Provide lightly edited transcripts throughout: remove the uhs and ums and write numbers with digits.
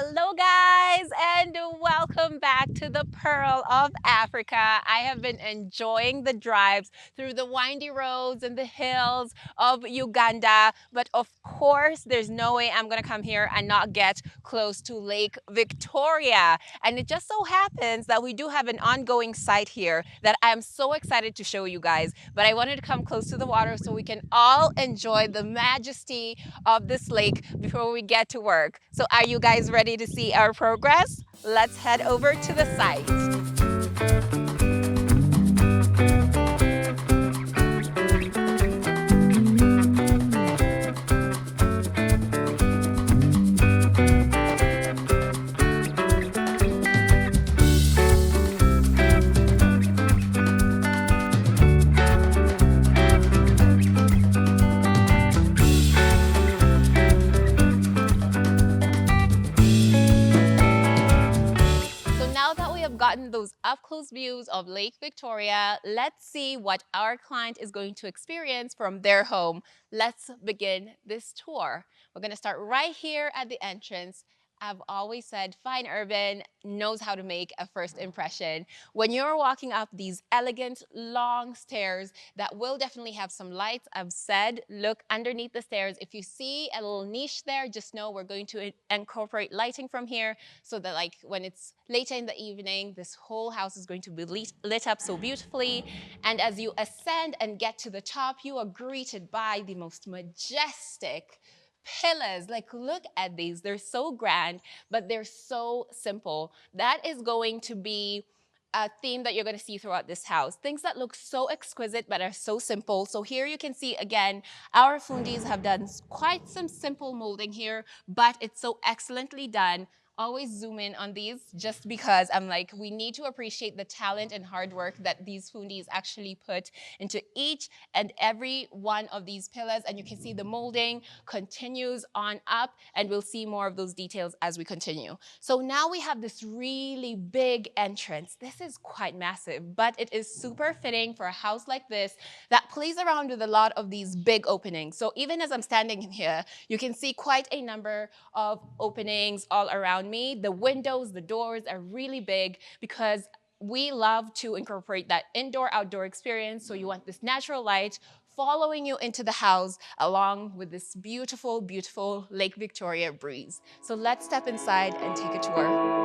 Hello, guys, and welcome back to the Pearl of Africa. I have been enjoying the drives through the windy roads and the hills of Uganda, but of course, there's no way I'm going to come here and not get close to Lake Victoria. And it just so happens that we do have an ongoing site here that I'm so excited to show you guys. But I wanted to come close to the water so we can all enjoy the majesty of this lake before we get to work. So are you guys ready to see our progress? Let's head over to the site. Gotten those up-close views of Lake Victoria, let's see what our client is going to experience from their home. Let's begin this tour. We're going to start right here at the entrance. I've always said Fine Urban knows how to make a first impression. When you're walking up these elegant, long stairs that will definitely have some lights, I've said, look underneath the stairs. If you see a little niche there, just know we're going to incorporate lighting from here so that like when it's later in the evening, this whole house is going to be lit up so beautifully. And as you ascend and get to the top, you are greeted by the most majestic pillars. Like, look at these. They're so grand, but they're so simple. That is going to be a theme that you're going to see throughout this house. Things that look so exquisite but are so simple. So here you can see again, our fundis have done quite some simple molding here, but it's so excellently done. Always zoom in on these just because I'm like, we need to appreciate the talent and hard work that these fundis actually put into each and every one of these pillars. And you can see the molding continues on up, and we'll see more of those details as we continue. So now we have this really big entrance. This is quite massive, but it is super fitting for a house like this that plays around with a lot of these big openings. So even as I'm standing here, you can see quite a number of openings all around me. The windows, the doors are really big because we love to incorporate that indoor-outdoor experience. So you want this natural light following you into the house along with this beautiful, beautiful Lake Victoria breeze. So let's step inside and take a tour.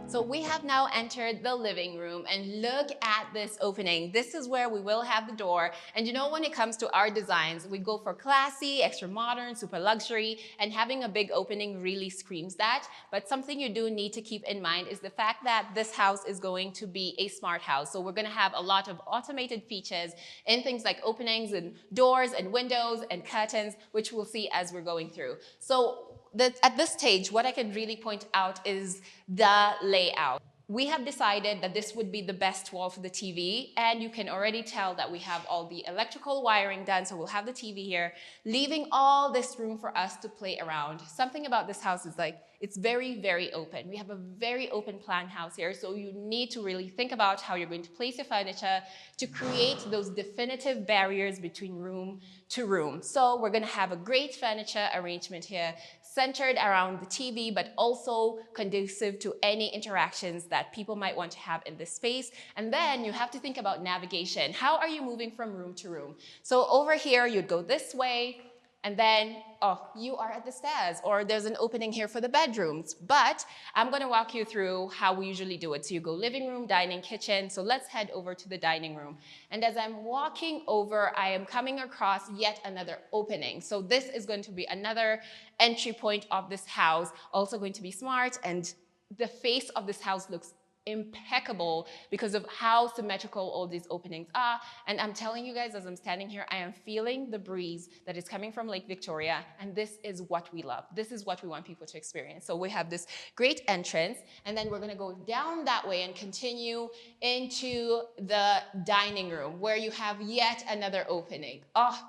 So we have now entered the living room, and look at this opening. This is where we will have the door. And you know, when it comes to our designs, we go for classy, extra modern, super luxury, and having a big opening really screams that. But something you do need to keep in mind is the fact that this house is going to be a smart house. So we're going to have a lot of automated features in things like openings and doors and windows and curtains, which we'll see as we're going through. So at this stage, what I can really point out is the layout. We have decided that this would be the best wall for the TV, and you can already tell that we have all the electrical wiring done, so we'll have the TV here, leaving all this room for us to play around. Something about this house is like, it's very, very open. We have a very open plan house here, so you need to really think about how you're going to place your furniture to create those definitive barriers between room to room. So we're gonna have a great furniture arrangement here, centered around the TV, but also conducive to any interactions that people might want to have in this space. And then you have to think about navigation. How are you moving from room to room? So over here, you'd go this way, and then, oh, you are at the stairs, or there's an opening here for the bedrooms. But I'm gonna walk you through how we usually do it. So you go living room, dining, kitchen. So let's head over to the dining room. And as I'm walking over, I am coming across yet another opening. So this is going to be another entry point of this house, also going to be smart, and the face of this house looks impeccable because of how symmetrical all these openings are. And I'm telling you guys, as I'm standing here, I am feeling the breeze that is coming from Lake Victoria, and this is what we love. This is what we want people to experience. So we have this great entrance, and then we're gonna go down that way and continue into the dining room where you have yet another opening. Oh,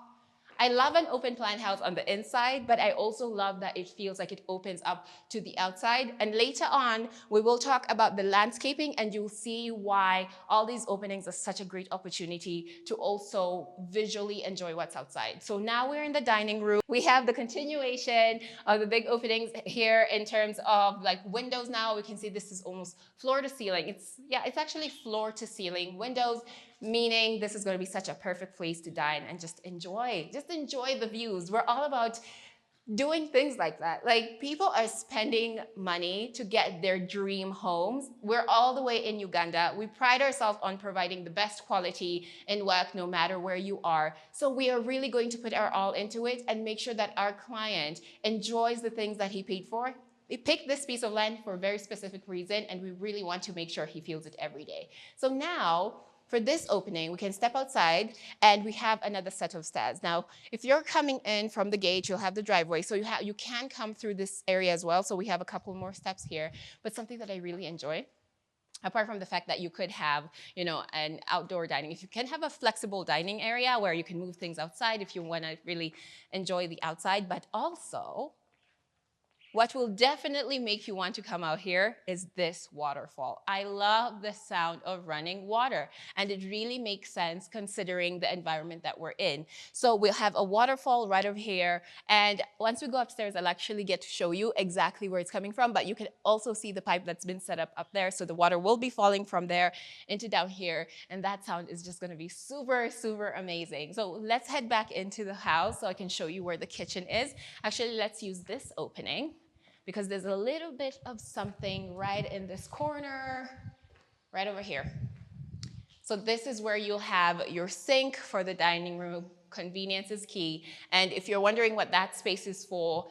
I love an open plan house on the inside, but I also love that it feels like it opens up to the outside. And later on, we will talk about the landscaping and you'll see why all these openings are such a great opportunity to also visually enjoy what's outside. So now we're in the dining room. We have the continuation of the big openings here in terms of like windows now. We can see this is almost floor to ceiling. It's actually floor to ceiling windows, meaning this is going to be such a perfect place to dine and just enjoy the views. We're all about doing things like that. Like, people are spending money to get their dream homes. We're all the way in Uganda. We pride ourselves on providing the best quality in work no matter where you are. So we are really going to put our all into it and make sure that our client enjoys the things that he paid for. We picked this piece of land for a very specific reason, and we really want to make sure he feels it every day. So now, for this opening, we can step outside and we have another set of stairs. Now, if you're coming in from the gate, you'll have the driveway. So you can come through this area as well. So we have a couple more steps here. But something that I really enjoy, apart from the fact that you could have, an outdoor dining, if you can have a flexible dining area where you can move things outside if you want to really enjoy the outside, but also, what will definitely make you want to come out here is this waterfall. I love the sound of running water, and it really makes sense considering the environment that we're in. So we'll have a waterfall right over here, and once we go upstairs, I'll actually get to show you exactly where it's coming from, but you can also see the pipe that's been set up there, so the water will be falling from there into down here, and that sound is just gonna be super, super amazing. So let's head back into the house so I can show you where the kitchen is. Actually, let's use this opening, because there's a little bit of something right in this corner, right over here. So this is where you'll have your sink for the dining room. Convenience is key. And if you're wondering what that space is for,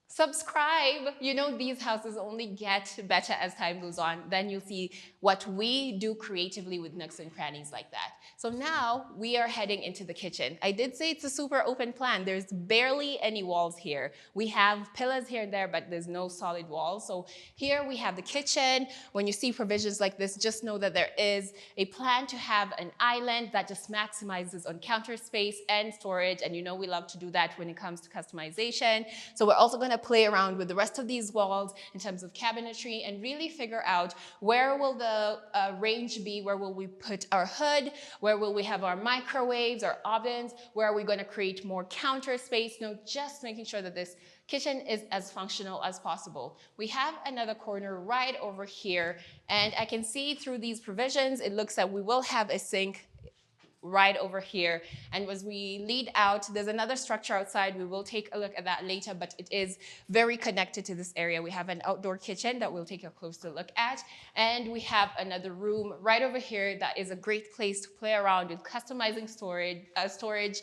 subscribe. These houses only get better as time goes on. Then you'll see what we do creatively with nooks and crannies like that. So now we are heading into the kitchen. I did say it's a super open plan. There's barely any walls here. We have pillars here and there, but there's no solid walls. So here we have the kitchen. When you see provisions like this, just know that there is a plan to have an island that just maximizes on counter space and storage. And we love to do that when it comes to customization. So we're also going to play around with the rest of these walls in terms of cabinetry and really figure out where will the range be, where will we put our hood, where will we have our microwaves, our ovens, where are we going to create more counter space, just making sure that this kitchen is as functional as possible. We have another corner right over here, and I can see through these provisions, it looks like we will have a sink right over here. And as we lead out, there's another structure outside. We will take a look at that later, but it is very connected to this area. We have an outdoor kitchen that we'll take a closer look at. And we have another room right over here that is a great place to play around with customizing storage,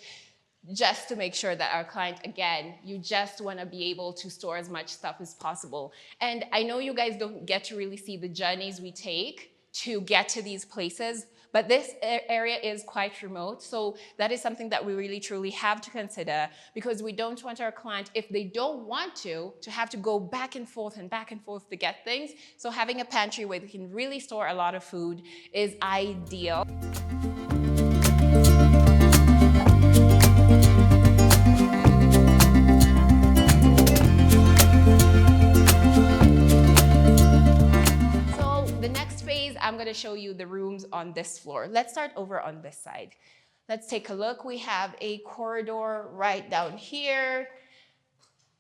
just to make sure that our client, again, you just want to be able to store as much stuff as possible. And I know you guys don't get to really see the journeys we take to get to these places, but this area is quite remote. So that is something that we really truly have to consider, because we don't want our client, if they don't want to have to go back and forth to get things. So having a pantry where they can really store a lot of food is ideal. I'm going to show you the rooms on this floor. Let's start over on this side. Let's take a look. We have a corridor right down here,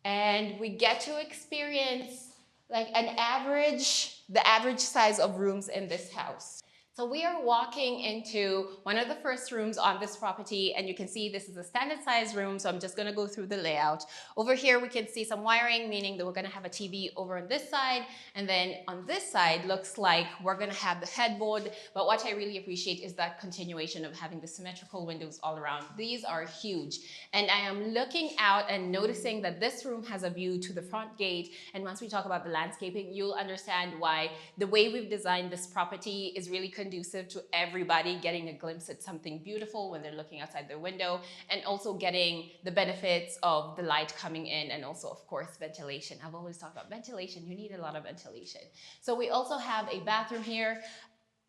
and we get to experience like the average size of rooms in this house. So we are walking into one of the first rooms on this property, and you can see this is a standard size room, so I'm just going to go through the layout. Over here we can see some wiring, meaning that we're going to have a TV over on this side, and then on this side looks like we're going to have the headboard. But what I really appreciate is that continuation of having the symmetrical windows all around. These are huge, and I am looking out and noticing that this room has a view to the front gate, and once we talk about the landscaping, you'll understand why the way we've designed this property is really conducive to everybody getting a glimpse at something beautiful when they're looking outside their window, and also getting the benefits of the light coming in, and also, of course, ventilation. I've always talked about ventilation. You need a lot of ventilation. So we also have a bathroom here.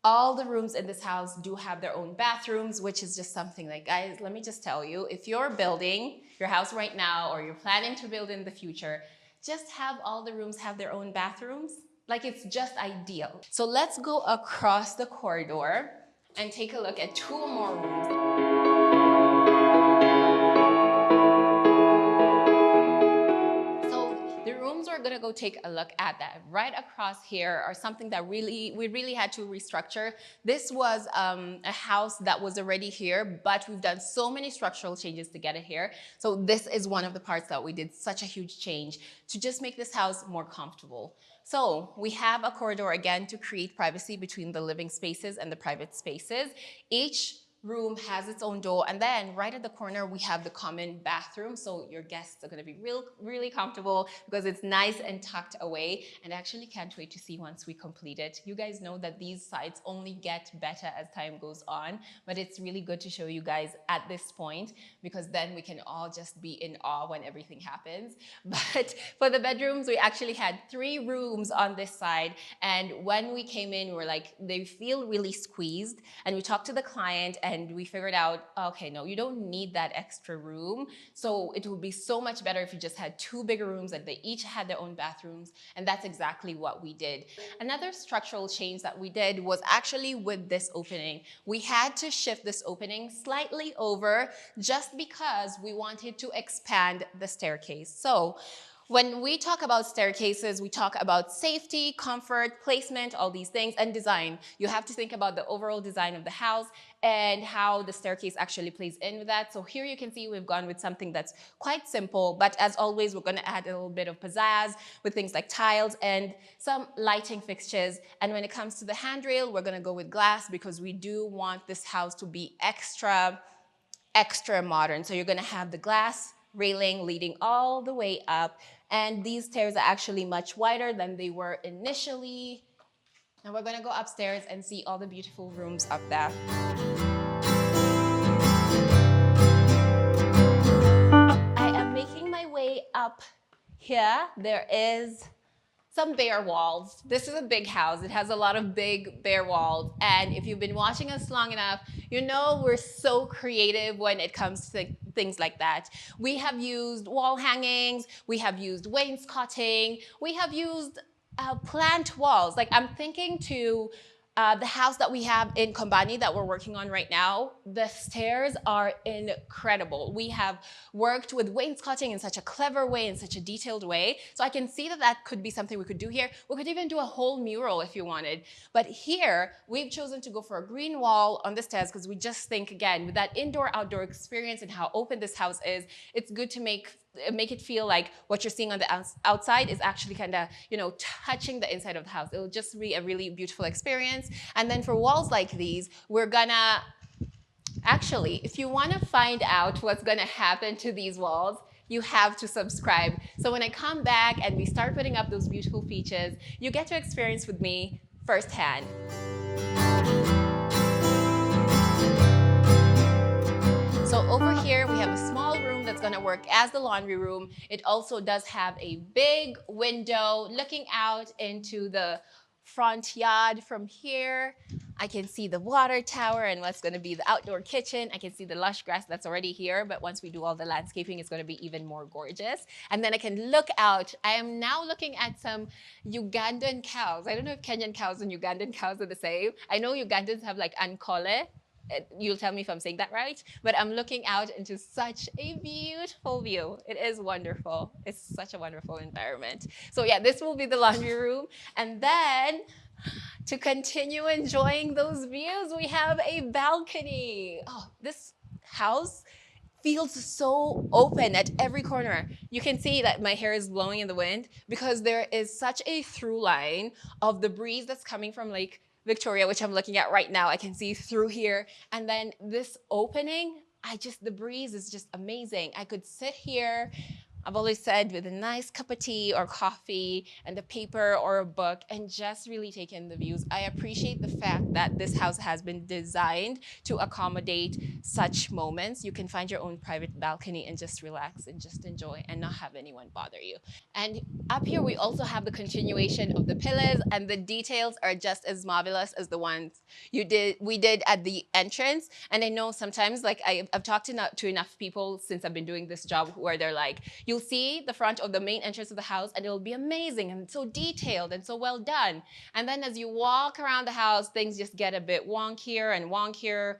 All the rooms in this house do have their own bathrooms, which is just something like, guys, let me just tell you, if you're building your house right now or you're planning to build in the future, just have all the rooms have their own bathrooms. Like, it's just ideal. So let's go across the corridor and take a look at two more rooms. The rooms we're gonna go take a look at that right across here are something that we really had to restructure. This was a house that was already here, but we've done so many structural changes to get it here. So this is one of the parts that we did such a huge change to just make this house more comfortable. So we have a corridor again to create privacy between the living spaces and the private spaces. Each room has its own door, and then right at the corner we have the common bathroom, so your guests are going to be really comfortable because it's nice and tucked away. And I actually can't wait to see once we complete it. You guys know that these sites only get better as time goes on, but it's really good to show you guys at this point because then we can all just be in awe when everything happens. But for the bedrooms, we actually had 3 rooms on this side, and when we came in we were like, they feel really squeezed, and we talked to the client and we figured out, okay, no, you don't need that extra room. So it would be so much better if you just had 2 bigger rooms and they each had their own bathrooms. And that's exactly what we did. Another structural change that we did was actually with this opening. We had to shift this opening slightly over just because we wanted to expand the staircase. So when we talk about staircases, we talk about safety, comfort, placement, all these things, and design. You have to think about the overall design of the house and how the staircase actually plays in with that. So here you can see we've gone with something that's quite simple, but as always, we're gonna add a little bit of pizzazz with things like tiles and some lighting fixtures. And when it comes to the handrail, we're gonna go with glass because we do want this house to be extra modern. So you're gonna have the glass railing leading all the way up. And these stairs are actually much wider than they were initially. And we're gonna go upstairs and see all the beautiful rooms up there. I am making my way up here. There is some bare walls. This is a big house. It has a lot of big bare walls. And if you've been watching us long enough, you know we're so creative when it comes to things like that. We have used wall hangings, we have used wainscoting, we have used plant walls. Like, I'm thinking to the house that we have in Kombani that we're working on right now, the stairs are incredible. We have worked with wainscoting in such a clever way, in such a detailed way. So I can see that that could be something we could do here. We could even do a whole mural if you wanted. But here, we've chosen to go for a green wall on the stairs because we just think, again, with that indoor-outdoor experience and how open this house is, it's good to make it feel like what you're seeing on the outside is actually kind of, you know, touching the inside of the house. It'll just be a really beautiful experience. And then for walls like these, we're gonna, actually, if you want to find out what's gonna happen to these walls, you have to subscribe. So when I come back and we start putting up those beautiful features, you get to experience with me firsthand. So over here, we have a small room that's gonna work as the laundry room. It also does have a big window looking out into the front yard. From here, I can see the water tower and what's gonna be the outdoor kitchen. I can see the lush grass that's already here, but once we do all the landscaping, it's gonna be even more gorgeous. And then I can look out. I am now looking at some Ugandan cows. I don't know if Kenyan cows and Ugandan cows are the same. I know Ugandans have like ankole. You'll tell me if I'm saying that right, but I'm looking out into such a beautiful view. It is wonderful. It's such a wonderful environment. So yeah, this will be the laundry room. And then to continue enjoying those views, we have a balcony. Oh, this house feels so open at every corner. You can see that my hair is blowing in the wind because there is such a through line of the breeze that's coming from Lake Victoria, which I'm looking at right now. I can see through here. And then this opening, the breeze is just amazing. I could sit here. I've always said with a nice cup of tea or coffee and a paper or a book and just really take in the views. I appreciate the fact that this house has been designed to accommodate such moments. You can find your own private balcony and just relax and just enjoy and not have anyone bother you. And up here, we also have the continuation of the pillars, and the details are just as marvelous as the ones we did at the entrance. And I know sometimes, like I've talked to enough people since I've been doing this job where they're like, you'll see the front of the main entrance of the house and it'll be amazing and so detailed and so well done. And then as you walk around the house, things just get a bit wonkier and wonkier.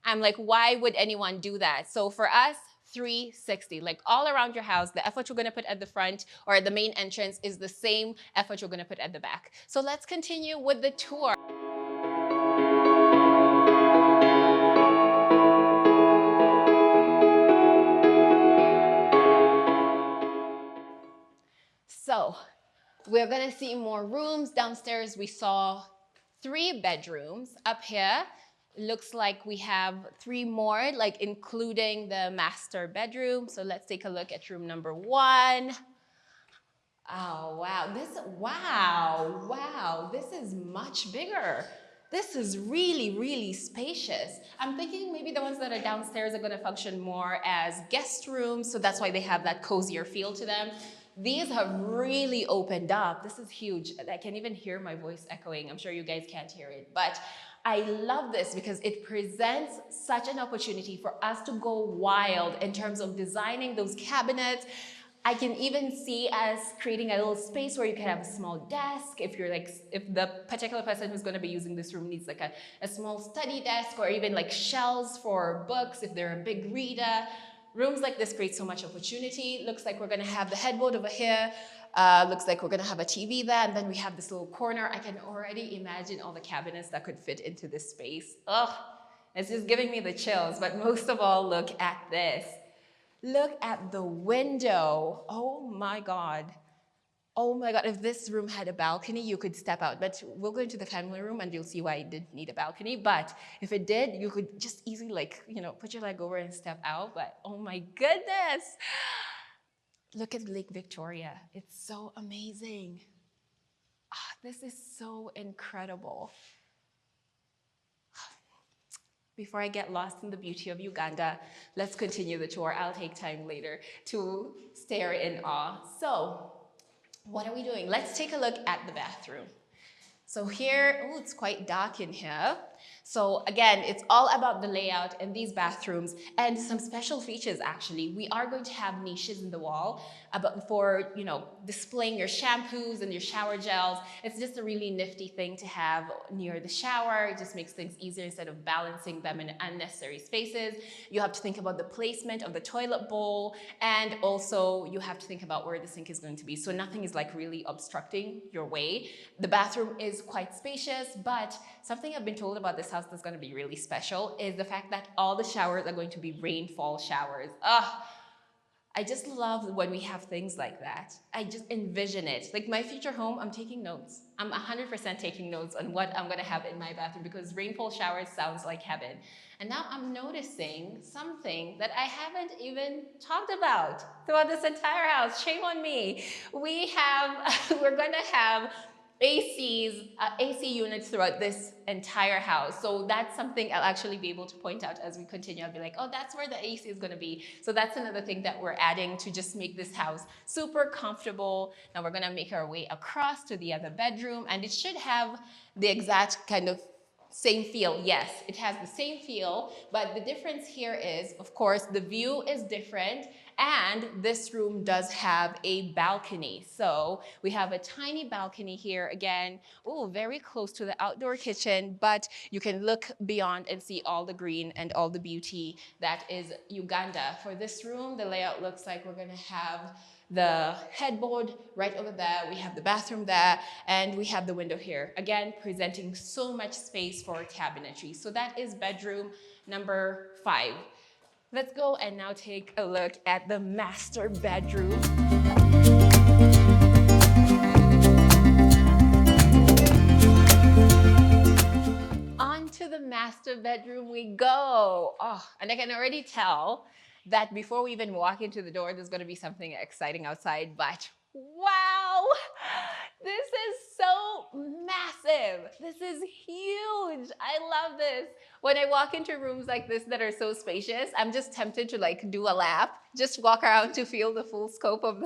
I'm like, why would anyone do that? So for us, 360, like all around your house, the effort you're gonna put at the front or at the main entrance is the same effort you're gonna put at the back. So let's continue with the tour. So we're gonna see more rooms. Downstairs, we saw 3 bedrooms. Up here, looks like we have 3 more, like including the master bedroom. So let's take a look at room number 1. Oh, wow, this is much bigger. This is really, really spacious. I'm thinking maybe the ones that are downstairs are gonna function more as guest rooms, so that's why they have that cozier feel to them. These have really opened up. This is huge. I can even hear my voice echoing. I'm sure you guys can't hear it, but I love this because it presents such an opportunity for us to go wild in terms of designing those cabinets. I can even see us creating a little space where you can have a small desk if the particular person who's going to be using this room needs like a small study desk, or even like shelves for books if they're a big reader. Rooms like this create so much opportunity. Looks like we're going to have the headboard over here. Looks like we're going to have a TV there, and then we have this little corner. I can already imagine all the cabinets that could fit into this space. Ugh, it's just giving me the chills. But most of all, look at this. Look at the window. Oh my God. Oh my God, if this room had a balcony, you could step out. But we'll go into the family room and you'll see why it didn't need a balcony. But if it did, you could just easily put your leg over and step out. But oh my goodness. Look at Lake Victoria. It's so amazing. This is so incredible. Before I get lost in the beauty of Uganda, let's continue the tour. I'll take time later to stare in awe. So, what are we doing? Let's take a look at the bathroom. So here, it's quite dark in here. So again, it's all about the layout in these bathrooms and some special features actually. We are going to have niches in the wall for displaying your shampoos and your shower gels. It's just a really nifty thing to have near the shower. It just makes things easier instead of balancing them in unnecessary spaces. You have to think about the placement of the toilet bowl, and also you have to think about where the sink is going to be. So nothing is like really obstructing your way. The bathroom is quite spacious, but something I've been told about this house that's going to be really special is the fact that all the showers are going to be rainfall showers. I just love when we have things like that. I just envision it. Like my future home, I'm taking notes. I'm 100% taking notes on what I'm going to have in my bathroom because rainfall showers sounds like heaven. And now I'm noticing something that I haven't even talked about throughout this entire house. Shame on me. We're going to have AC units throughout this entire house. So that's something I'll actually be able to point out as we continue. I'll be like, oh, that's where the AC is going to be. So that's another thing that we're adding to just make this house super comfortable. Now we're going to make our way across to the other bedroom, and it should have the exact kind of same feel. Yes, it has the same feel, but the difference here is, of course, the view is different, and this room does have a balcony. So we have a tiny balcony here again, very close to the outdoor kitchen, but you can look beyond and see all the green and all the beauty that is Uganda. For this room, the layout looks like we're gonna have the headboard right over there, we have the bathroom there, and we have the window here. Again, presenting so much space for cabinetry. So that is bedroom number 5. Let's go and now take a look at the master bedroom. On to the master bedroom we go. And I can already tell that before we even walk into the door, there's going to be something exciting outside. But wow, this is so massive. This is huge. I love this. When I walk into rooms like this that are so spacious, I'm just tempted to like do a lap, just walk around to feel the full scope of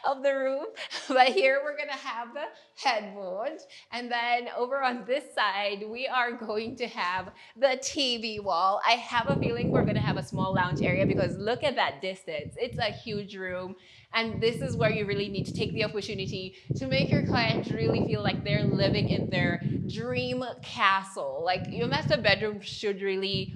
of the room. But here we're gonna have the headboard. And then over on this side, we are going to have the TV wall. I have a feeling we're gonna have a small lounge area because look at that distance. It's a huge room. And this is where you really need to take the opportunity to make your client really feel like they're living in their dream castle. Like your master bedroom should really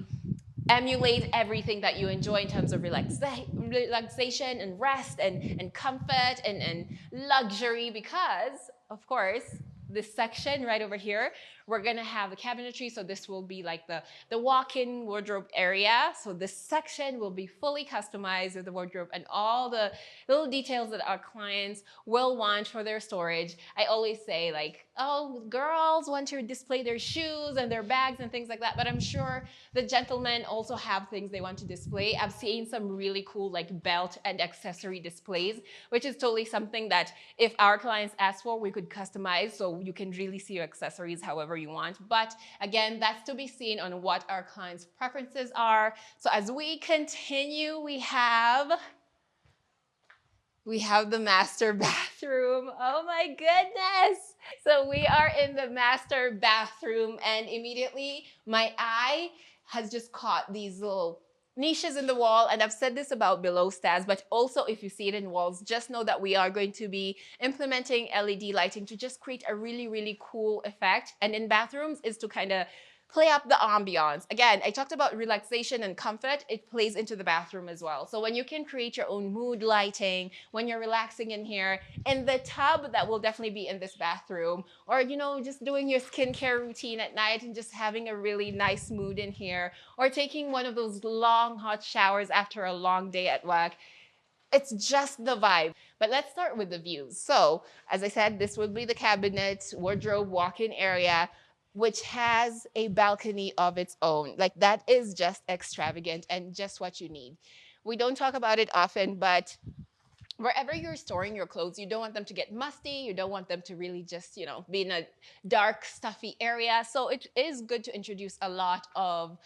emulate everything that you enjoy in terms of relaxation and rest and comfort and luxury, because of course this section right over here, we're gonna have the cabinetry. So this will be like the walk-in wardrobe area. So this section will be fully customized with the wardrobe and all the little details that our clients will want for their storage. I always say like, oh, girls want to display their shoes and their bags and things like that, but I'm sure the gentlemen also have things they want to display. I've seen some really cool like belt and accessory displays, which is totally something that if our clients ask for, we could customize so you can really see your accessories however you want. But again, that's to be seen on what our clients' preferences are. So as we continue, we have the master bathroom. Oh my goodness. So we are in the master bathroom and immediately my eye has just caught these little niches in the wall. And I've said this about below stairs, but also if you see it in walls, just know that we are going to be implementing LED lighting to just create a really, really cool effect. And in bathrooms is to kind of play up the ambiance. Again, I talked about relaxation and comfort. It plays into the bathroom as well. So when you can create your own mood lighting, when you're relaxing in here, in the tub that will definitely be in this bathroom, or you know, just doing your skincare routine at night and just having a really nice mood in here, or taking one of those long hot showers after a long day at work. It's just the vibe. But let's start with the views. So as I said, this would be the cabinet, wardrobe, walk-in area, which has a balcony of its own. Like that is just extravagant and just what you need. We don't talk about it often, but wherever you're storing your clothes, you don't want them to get musty. You don't want them to really just, you know, be in a dark, stuffy area. So it is good to introduce a lot of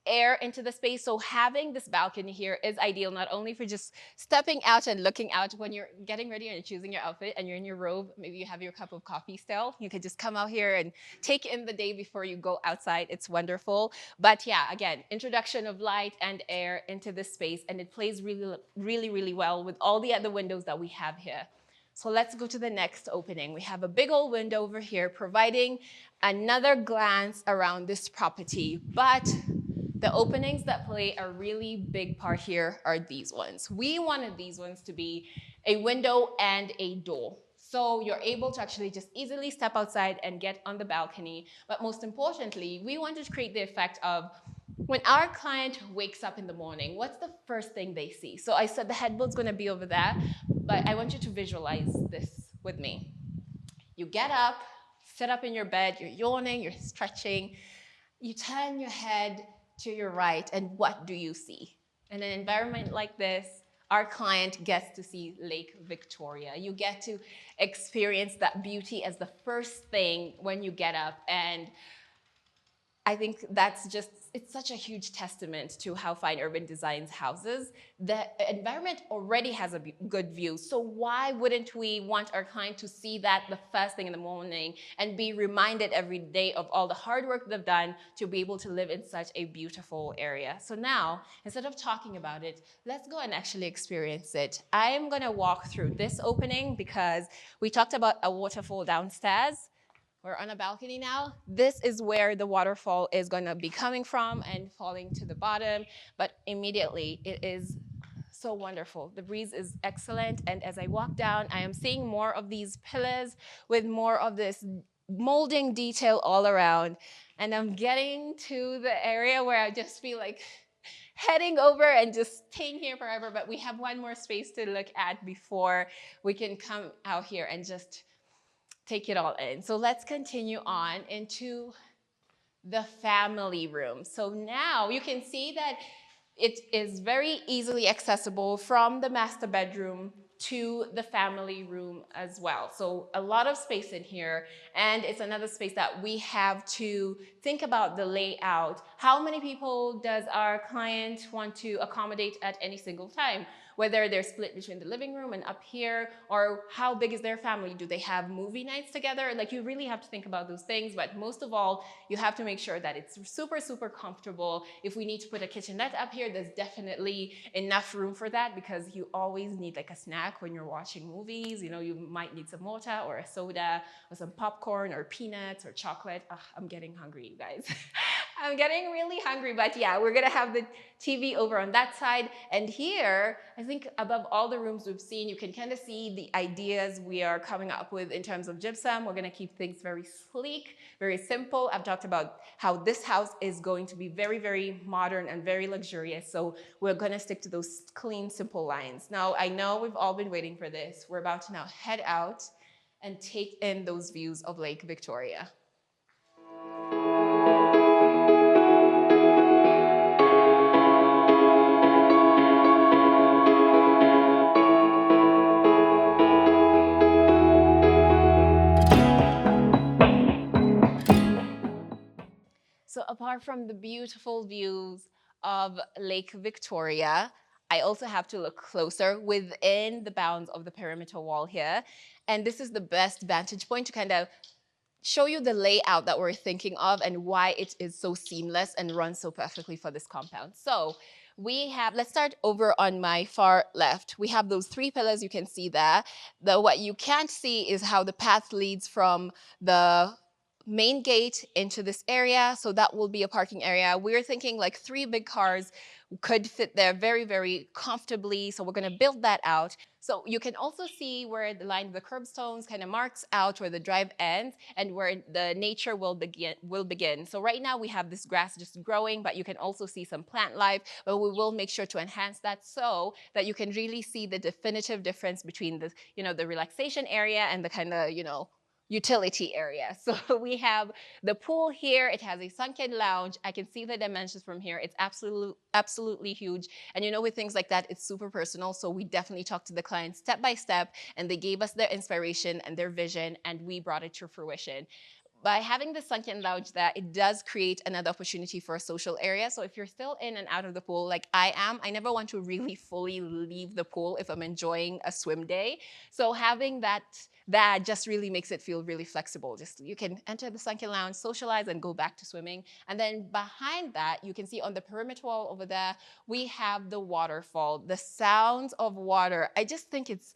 air into the space. So having this balcony here is ideal, not only for just stepping out and looking out when you're getting ready and choosing your outfit and you're in your robe, maybe you have your cup of coffee still, you could just come out here and take in the day before you go outside. It's wonderful. But yeah, again, introduction of light and air into this space, and it plays really, really, really well with all the other windows that we have here. So let's go to the next opening. We have a big old window over here providing another glance around this property, but the openings that play a really big part here are these ones. We wanted these ones to be a window and a door. So you're able to actually just easily step outside and get on the balcony. But most importantly, we wanted to create the effect of when our client wakes up in the morning, what's the first thing they see? So I said the headboard's gonna be over there, but I want you to visualize this with me. You get up, sit up in your bed, you're yawning, you're stretching, you turn your head to your right, and what do you see? In an environment like this, our client gets to see Lake Victoria. You get to experience that beauty as the first thing when you get up, and I think that's just, it's such a huge testament to how Fine Urban designs houses. The environment already has a good view, so why wouldn't we want our client to see that the first thing in the morning and be reminded every day of all the hard work they've done to be able to live in such a beautiful area? So now, instead of talking about it, let's go and actually experience it. I'm gonna walk through this opening because we talked about a waterfall downstairs. We're on a balcony now. This is where the waterfall is going to be coming from and falling to the bottom. But immediately, it is so wonderful. The breeze is excellent. And as I walk down, I am seeing more of these pillars with more of this molding detail all around. And I'm getting to the area where I just feel like heading over and just staying here forever. But we have one more space to look at before we can come out here and just take it all in. So let's continue on into the family room. So now you can see that It is very easily accessible from the master bedroom to the family room as well. So a lot of space in here, and it's another space that we have to think about the layout. How many people does our client want to accommodate at any single time? Whether they're split between the living room and up here, or how big is their family? Do they have movie nights together? Like, you really have to think about those things, but most of all, you have to make sure that it's super, super comfortable. If we need to put a kitchenette up here, there's definitely enough room for that, because you always need like a snack when you're watching movies. You know, you might need some water or a soda or some popcorn or peanuts or chocolate. Ugh, I'm getting hungry, you guys. I'm getting really hungry, but yeah, we're gonna have the TV over on that side. And here, I think above all the rooms we've seen, you can kind of see the ideas we are coming up with in terms of gypsum. We're gonna keep things very sleek, very simple. I've talked about how this house is going to be very, very modern and very luxurious. So we're gonna stick to those clean, simple lines. Now, I know we've all been waiting for this. We're about to now head out and take in those views of Lake Victoria. So apart from the beautiful views of Lake Victoria, I also have to look closer within the bounds of the perimeter wall here. And this is the best vantage point to kind of show you the layout that we're thinking of and why it is so seamless and runs so perfectly for this compound. So we have, let's start over on my far left. We have those 3 pillars you can see there. What you can't see is how the path leads from the main gate into this area. So that will be a parking area. We're thinking like 3 big cars could fit there very, very comfortably. So we're gonna build that out. So you can also see where the line of the curbstones kind of marks out where the drive ends and where the nature will begin. So right now we have this grass just growing, but you can also see some plant life, but we will make sure to enhance that so that you can really see the definitive difference between the, the relaxation area and the kind of, utility area. So we have the pool here. It has a sunken lounge. I can see the dimensions from here. It's absolutely huge. And with things like that, it's super personal. So we definitely talked to the client step by step, and they gave us their inspiration and their vision, and we brought it to fruition. By having the sunken lounge there, it does create another opportunity for a social area. So if you're still in and out of the pool, like I am, I never want to really fully leave the pool if I'm enjoying a swim day. So having that just really makes it feel really flexible. Just you can enter the sunken lounge, socialize, and go back to swimming. And then behind that, you can see on the perimeter wall over there, we have the waterfall, the sounds of water. I just think it's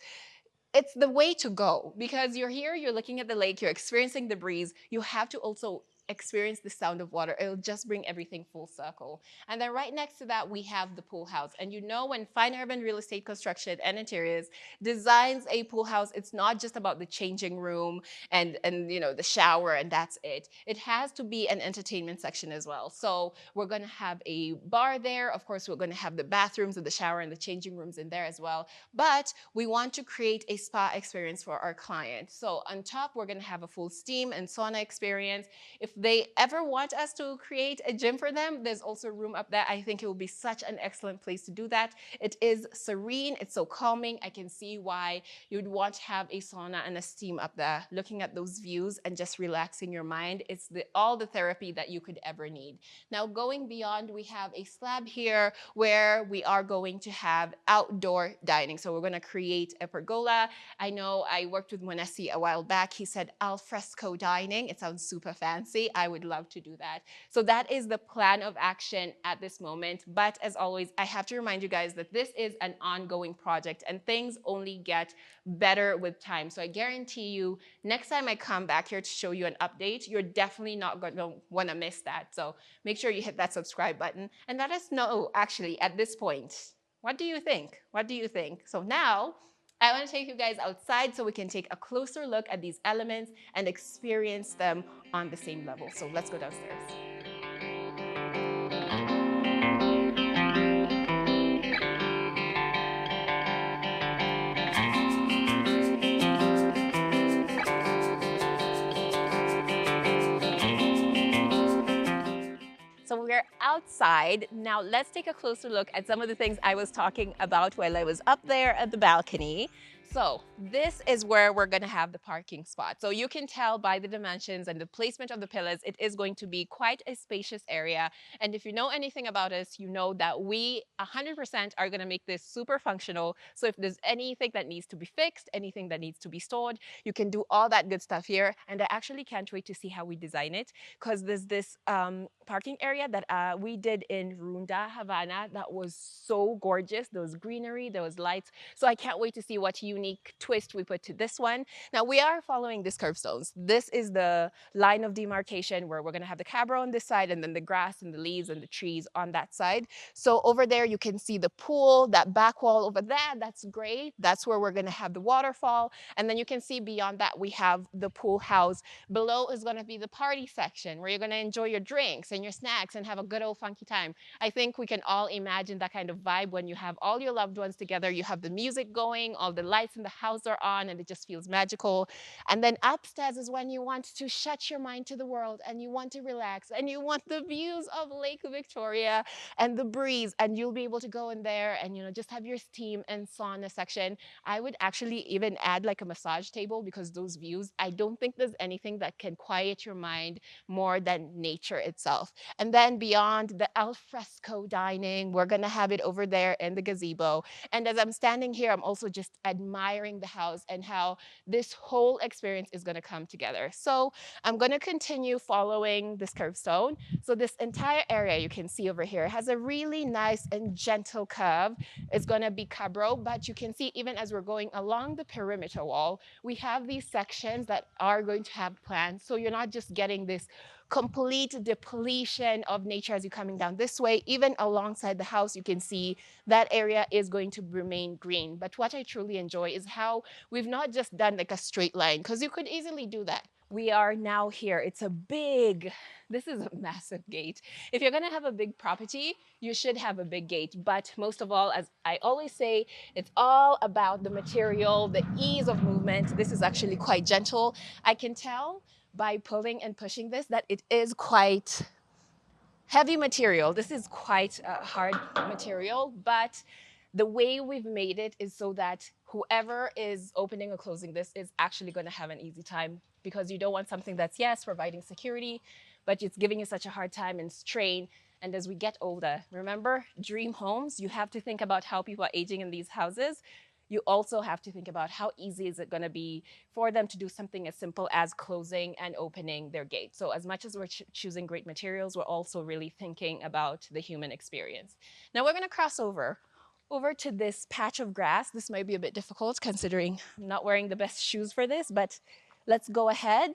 the way to go, because you're here, you're looking at the lake, you're experiencing the breeze. You have to also experience the sound of water. It'll just bring everything full circle. And then right next to that, we have the pool house. And when Fine Urban Real Estate Construction and Interiors designs a pool house, it's not just about the changing room and the shower and that's it. It has to be an entertainment section as well. So we're gonna have a bar there. Of course, we're gonna have the bathrooms and the shower and the changing rooms in there as well. But we want to create a spa experience for our clients. So on top, we're gonna have a full steam and sauna experience. If they ever want us to create a gym for them, there's also room up there. I think it will be such an excellent place to do that. It is serene, it's so calming. I can see why you'd want to have a sauna and a steam up there, looking at those views and just relaxing your mind. It's all the therapy that you could ever need. Now, going beyond, we have a slab here where we are going to have outdoor dining. So we're gonna create a pergola. I know I worked with Monesi a while back. He said al fresco dining. It sounds super fancy. I would love to do that. So that is the plan of action at this moment. But as always, I have to remind you guys that this is an ongoing project and things only get better with time. So I guarantee you, next time I come back here to show you an update, you're definitely not going to want to miss that. So make sure you hit that subscribe button and let us know, actually, at this point, what do you think? What do you think? So now, I want to take you guys outside so we can take a closer look at these elements and experience them on the same level. So let's go downstairs. So we're outside. Now let's take a closer look at some of the things I was talking about while I was up there at the balcony. So this is where we're going to have the parking spot. So you can tell by the dimensions and the placement of the pillars, it is going to be quite a spacious area. And if you know anything about us, you know that we 100% are going to make this super functional. So if there's anything that needs to be fixed, anything that needs to be stored, you can do all that good stuff here. And I actually can't wait to see how we design it, because there's this parking area that we did in Runda, Havana, that was so gorgeous. There was greenery, there was lights. So I can't wait to see what unique twist we put to this one. Now we are following these curb stones. This is the line of demarcation where we're going to have the cabro on this side and then the grass and the leaves and the trees on that side. So over there you can see the pool, that back wall over there, that's great. That's where we're going to have the waterfall. And then you can see beyond that we have the pool house. Below is going to be the party section where you're going to enjoy your drinks and your snacks and have a good old funky time. I think we can all imagine that kind of vibe when you have all your loved ones together. You have the music going, all the lights in the house are on, and it just feels magical. And then upstairs is when you want to shut your mind to the world and you want to relax and you want the views of Lake Victoria and the breeze, and you'll be able to go in there and just have your steam and sauna section. I would actually even add like a massage table, because those views, I don't think there's anything that can quiet your mind more than nature itself. And then beyond the al fresco dining, we're gonna have it over there in the gazebo. And as I'm standing here, I'm also just admiring the house and how this whole experience is gonna come together. So I'm gonna continue following this curbstone. So this entire area you can see over here has a really nice and gentle curve. It's gonna be cabro, but you can see even as we're going along the perimeter wall, we have these sections that are going to have plants. So you're not just getting this complete depletion of nature as you're coming down this way. Even alongside the house, you can see that area is going to remain green. But what I truly enjoy is how we've not just done like a straight line, because you could easily do that. We are now here. It's a big, this is a massive gate. If you're gonna have a big property, you should have a big gate. But most of all, as I always say, it's all about the material, the ease of movement. This is actually quite gentle. I can tell by pulling and pushing this that it is quite heavy material. This is quite a hard material, but the way we've made it is so that whoever is opening or closing this is actually going to have an easy time, because you don't want something that's, yes, providing security, but it's giving you such a hard time and strain. And as we get older, remember, dream homes, you have to think about how people are aging in these houses. You also have to think about how easy is it going to be for them to do something as simple as closing and opening their gate. So as much as we're choosing great materials, we're also really thinking about the human experience. Now we're going to cross over to this patch of grass. This might be a bit difficult considering I'm not wearing the best shoes for this, but let's go ahead.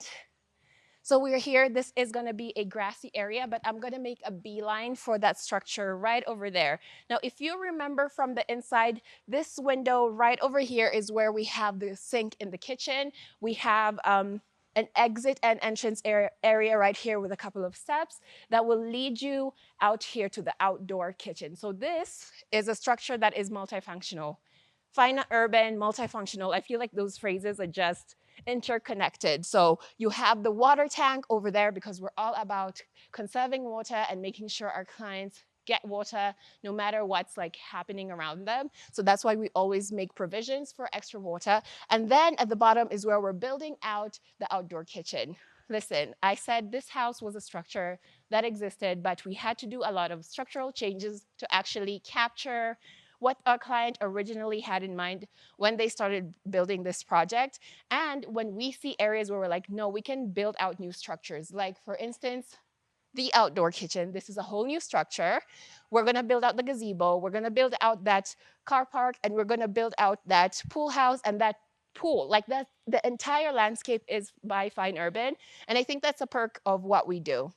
So we're here. This is going to be a grassy area, but I'm going to make a beeline for that structure right over there. Now, if you remember from the inside, this window right over here is where we have the sink in the kitchen. We have an exit and entrance area right here with a couple of steps that will lead you out here to the outdoor kitchen. So this is a structure that is multifunctional. Fine urban, multifunctional. I feel like those phrases are just interconnected. So you have the water tank over there, because we're all about conserving water and making sure our clients get water no matter what's like happening around them. So that's why we always make provisions for extra water. And then at the bottom is where we're building out the outdoor kitchen. Listen, I said this house was a structure that existed, but we had to do a lot of structural changes to actually capture what our client originally had in mind when they started building this project. And when we see areas where we're like, no, we can build out new structures. Like for instance, the outdoor kitchen. This is a whole new structure. We're gonna build out the gazebo. We're gonna build out that car park, and we're gonna build out that pool house and that pool. Like that, the entire landscape is by Fine Urban. And I think that's a perk of what we do.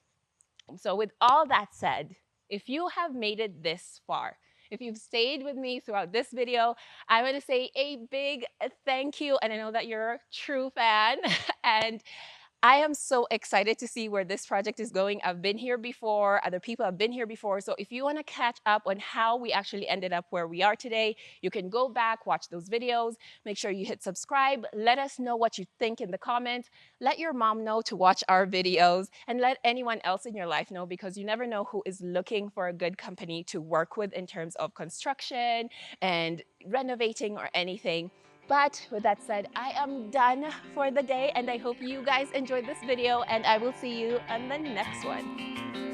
So with all that said, if you have made it this far, if you've stayed with me throughout this video, I want to say a big thank you. And I know that you're a true fan. And I am so excited to see where this project is going. I've been here before, other people have been here before. So if you want to catch up on how we actually ended up where we are today, you can go back, watch those videos, make sure you hit subscribe. Let us know what you think in the comments. Let your mom know to watch our videos, and let anyone else in your life know, because you never know who is looking for a good company to work with in terms of construction and renovating or anything. But with that said, I am done for the day, and I hope you guys enjoyed this video, and I will see you on the next one.